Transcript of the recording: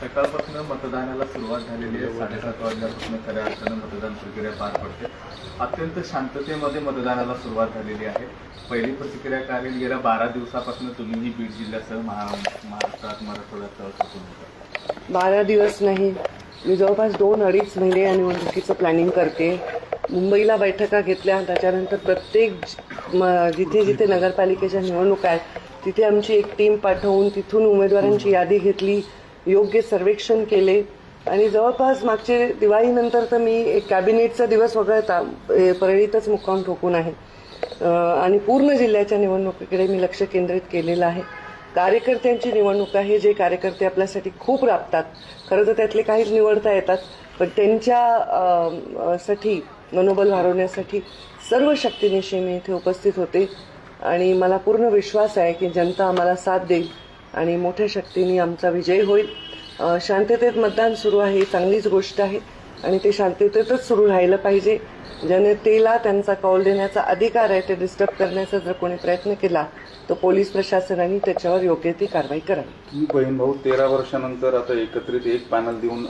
सकाळपासून मतदानाला सुरुवात झालेली आहे. 7:30 वाजल्यापासून खऱ्या अर्थानं मतदान प्रक्रिया पार पडते. अत्यंत शांततेमध्ये मतदानाला सुरुवात झालेली आहे. पहिली प्रतिक्रिया काय राहील? गेल्या 12 दिवसापासून तुम्हीही बीड जिल्ह्यासह महाराष्ट्रात मराठवाड्यात सुरू होता. 12 दिवस नाही, मी जवळपास 2-2.5 महिने या निवडणुकीचं प्लॅनिंग करते. मुंबईला बैठका घेतल्या, त्याच्यानंतर प्रत्येक जिथे जिथे नगरपालिकेच्या निवडणुका आहेत तिथे आमची एक टीम पाठवून तिथून उमेदवारांची यादी घेतली, योग्य सर्वेक्षण केले आणि जवळपास मागचे दिवाळीनंतर तर मी एक कॅबिनेटचा दिवस वगळता परळीतच मुक्काम ठोकून आहे आणि पूर्ण जिल्ह्याच्या निवडणुकीकडे मी लक्ष केंद्रित केलेलं आहे. कार्यकर्त्यांची निवडणूक आहे. जे कार्यकर्ते आपल्यासाठी खूप राबतात, खरं तर त्यातले काहीच निवडता येतात, पण त्यांच्या साठी मनोबल वाढवण्यासाठी सर्व शक्तीनिशी मी इथे उपस्थित होते आणि मला पूर्ण विश्वास आहे की जनता आम्हाला साथ देईल आणि मोठ्या शक्तीने आमचा विजय होईल. शांततेत मतदान सुरू आहे ही चांगलीच गोष्ट आहे आणि ते शांततेतच सुरू राहिलं पाहिजे. जनतेला त्यांचा कौल देण्याचा अधिकार आहे. ते डिस्टर्ब करण्याचा जर कोणी प्रयत्न केला तर पोलीस प्रशासनाने त्याच्यावर योग्य ती कारवाई करावी. बहीण भाऊ 13 वर्षानंतर आता एकत्रित एक पॅनल देऊन